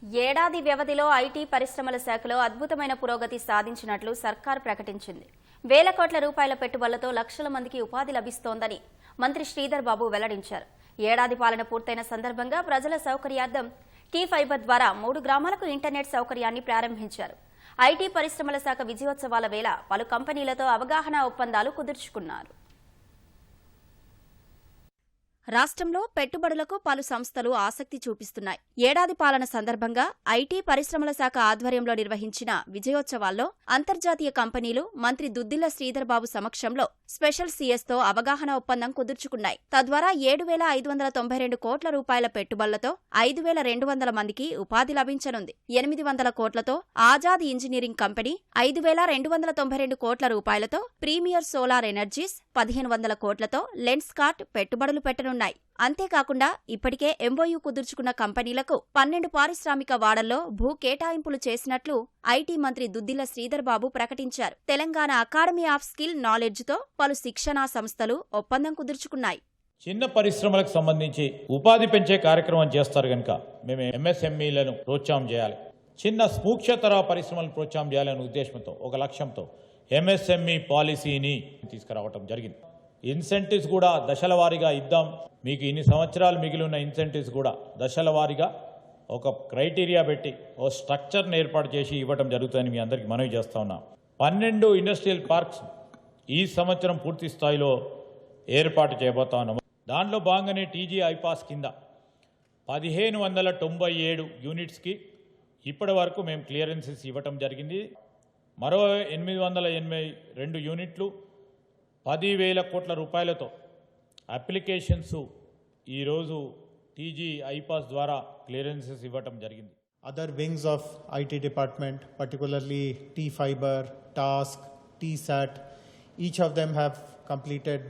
ఏడాది వ్యవధిలో ఐటీ పరిశ్రమల శాఖలో అద్భుతమైన పురోగతి సాధించినట్లు సర్కార్ ప్రకటించింది. వేల కోట్ల రూపాయల పెట్టుబడులతో లక్షల మందికి ఉపాధి లభిస్తోందని మంత్రి శ్రీధర్ బాబు వెల్లడించారు. ఏడాది పాలన పూర్తయిన సందర్భంగా ప్రజల సౌకర్యార్థం టీ ఫైబర్ ద్వారా 3 గ్రామాలకు ఇంటర్నెట్ సౌకర్యాన్ని ప్రారంభించారు. ఐటీ పరిశ్రమల శాఖ విజయోత్సవాల వేళ పలు కంపెనీలతో అవగాహన ఒప్పందాలు కుదుర్చుకున్నారు. రాష్ట్రంలో పెట్టుబడులకు పలు సంస్థలు ఆసక్తి చూపిస్తున్నాయి. ఏడాది పాలన సందర్భంగా ఐటీ పరిశ్రమల శాఖ ఆధ్వర్యంలో నిర్వహించిన విజయోత్సవాల్లో అంతర్జాతీయ కంపెనీలు మంత్రి దుద్దిళ్ల శ్రీధర్ బాబు సమక్షంలో స్పెషల్ సీఎస్తో అవగాహన ఒప్పందం కుదుర్చుకున్నాయి. తద్వారా 7,592 కోట్ల రూపాయల పెట్టుబడులతో 5,200 మందికి ఉపాధి లభించనుంది. 800 కోట్లతో ఆజాద్ ఇంజనీరింగ్ కంపెనీ, 5,292 కోట్ల రూపాయలతో ప్రీమియర్ సోలార్ ఎనర్జీస్, 1,500 కోట్లతో లెన్స్కార్ట్ పెట్టుబడులు పెట్టనున్నారు. అంతేకాకుండా ఇప్పటికే ఎంఓయూ కుదుర్చుకున్న కంపెనీలకు 12 పారిశ్రామిక వాడల్లో భూ కేటాయింపులు చేసినట్లు ఐటీ మంత్రి దుద్దిళ్ల శ్రీధర్ బాబు ప్రకటించారు. తెలంగాణ అకాడమీ ఆఫ్ స్కిల్ నాలెడ్జ్తో పలు శిక్షణా సంస్థలు ఒప్పందం కుదుర్చుకున్నాయి. చిన్న పరిశ్రమలకు సంబంధించి ఉపాధి పెంచే కార్యక్రమం చేస్తారు కనుక మేము ఎంఎస్ఎంఈలను ప్రోత్సాహం చేయాలి, చిన్న సూక్ష్మతర పరిశ్రమలను ప్రోత్సాహం చేయాలనే ఉద్దేశంతో ఒక లక్ష్యంతో ఎంఎస్ఎంఈ పాలసీని తీసుకురావటం జరిగింది. ఇన్సెంటివ్స్ కూడా దశల వారీగా ఇద్దాం, మీకు ఇన్ని సంవత్సరాలు మిగిలి ఉన్న ఇన్సెంటివ్స్ కూడా దశల వారీగా ఒక క్రైటీరియా పెట్టి ఓ స్ట్రక్చర్ని ఏర్పాటు చేసి ఇవ్వడం జరుగుతుందని మీ అందరికీ మనవి చేస్తా ఉన్నాం. 12 ఇండస్ట్రియల్ పార్క్స్ ఈ సంవత్సరం పూర్తి స్థాయిలో ఏర్పాటు చేయబోతా ఉన్నాము. దాంట్లో భాగంగానే టీజీ ఐపాస్ కింద 1,597 యూనిట్స్కి ఇప్పటి వరకు మేము క్లియరెన్సెస్ ఇవ్వటం జరిగింది. మరో 882 యూనిట్లు 10,000 కోట్ల రూపాయలతో అప్లికేషన్స్ ఈరోజు టీజీ ఐపాస్ ద్వారా క్లియరెన్సెస్ ఇవ్వటం జరిగింది. Other wings of IT department, particularly T-Fiber, TASK, TSAT, each of them have completed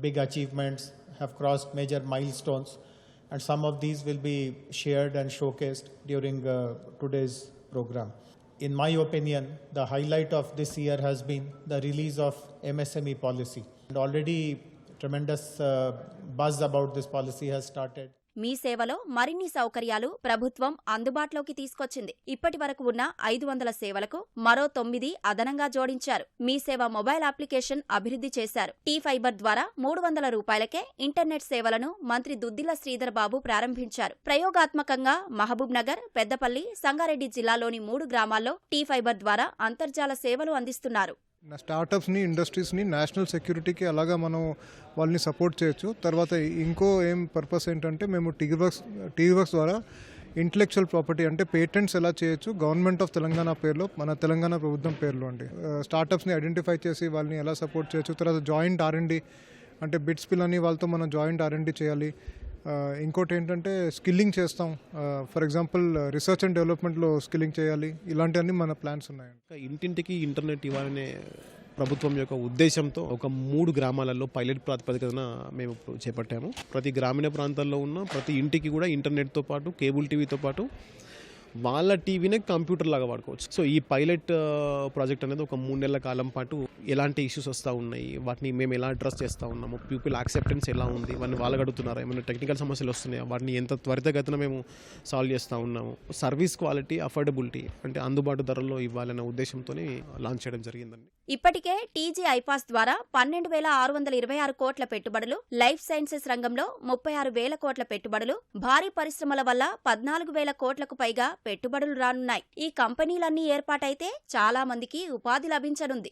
big achievements, have crossed major milestones, and some of these will be shared and showcased during today's program. In my opinion, the highlight of this year has been the release of MSME policy. And already tremendous buzz about this policy has started. మీ సేవలో మరిన్ని సౌకర్యాలు ప్రభుత్వం అందుబాటులోకి తీసుకొచ్చింది. ఇప్పటి వరకు ఉన్న 500 సేవలకు మరో 9 అదనంగా జోడించారు. మీ సేవ మొబైల్ అప్లికేషన్ అభివృద్ధి చేశారు. టీ ఫైబర్ ద్వారా 300 రూపాయలకే ఇంటర్నెట్ సేవలను మంత్రి దుద్దిళ్ల శ్రీధర్ బాబు ప్రారంభించారు. ప్రయోగాత్మకంగా మహబూబ్ నగర్, పెద్దపల్లి, సంగారెడ్డి జిల్లాలోని 3 గ్రామాల్లో టీ ఫైబర్ ద్వారా అంతర్జాల సేవలు అందిస్తున్నారు. స్టార్టప్స్ని, ఇండస్ట్రీస్ని నేషనల్ సెక్యూరిటీకి అలాగా మనం వాళ్ళని సపోర్ట్ చేయొచ్చు. తర్వాత ఇంకో పర్పస్ ఏంటంటే మేము టీవర్క్స్ ద్వారా ఇంటలెక్చువల్ ప్రాపర్టీ అంటే పేటెంట్స్ ఎలా చేయొచ్చు గవర్నమెంట్ ఆఫ్ తెలంగాణ పేరులో, మన తెలంగాణ ప్రభుత్వం పేరులో అండి. స్టార్టప్స్ని ఐడెంటిఫై చేసి వాళ్ళని ఎలా సపోర్ట్ చేయొచ్చు. తర్వాత జాయింట్ R&D అంటే బిట్స్ పిల్ అని వాళ్ళతో మనం జాయింట్ R&D చేయాలి. ఇంకోటి ఏంటంటే స్కిల్లింగ్ చేస్తాం. ఫర్ ఎగ్జాంపుల్ రీసెర్చ్ అండ్ డెవలప్మెంట్లో స్కిల్లింగ్ చేయాలి. ఇలాంటివన్నీ మన ప్లాన్స్ ఉన్నాయి. ఇంటింటికి ఇంటర్నెట్ ఇవ్వాలనే ప్రభుత్వం యొక్క ఉద్దేశంతో ఒక 3 గ్రామాలలో పైలట్ ప్రాతిపదికన మేము చేపట్టాము. ప్రతి గ్రామీణ ప్రాంతాల్లో ఉన్న ప్రతి ఇంటికి కూడా ఇంటర్నెట్తో పాటు కేబుల్ టీవీతో పాటు వాళ్ళ టీవీనే కంప్యూటర్ లాగా వాడుకోవచ్చు. సో ఈ పైలట్ ప్రాజెక్ట్ అనేది ఒక 3 నెలల కాలం పాటు ఎలాంటి ఇష్యూస్ వస్తూ ఉన్నాయి, వాటిని మేము ఎలా అడ్రస్ చేస్తూ ఉన్నాము, పీపుల్ యాక్సెప్టెన్స్ ఎలా ఉంది, వాటిని వాళ్ళకి అడుగుతున్నారా, ఏమైనా టెక్నికల్ సమస్యలు వస్తున్నాయా, వాటిని ఎంత త్వరితగతిన మేము సాల్వ్ చేస్తూ ఉన్నాము. సర్వీస్ క్వాలిటీ, అఫోర్డబిలిటీ అంటే అందుబాటు ధరల్లో ఇవ్వాలనే ఉద్దేశంతో లాంచ్ చేయడం జరిగిందండి. ఇప్పటికే టీజీ ఐపాస్ ద్వారా 12,626 కోట్ల పెట్టుబడులు, లైఫ్ సైన్సెస్ రంగంలో 36,000 కోట్ల పెట్టుబడులు, భారీ పరిశ్రమల వల్ల 14,000 కోట్లకు పైగా పెట్టుబడులు రానున్నాయి. ఈ కంపెనీలన్నీ ఏర్పాటైతే చాలా మందికి ఉపాధి లభించనుంది.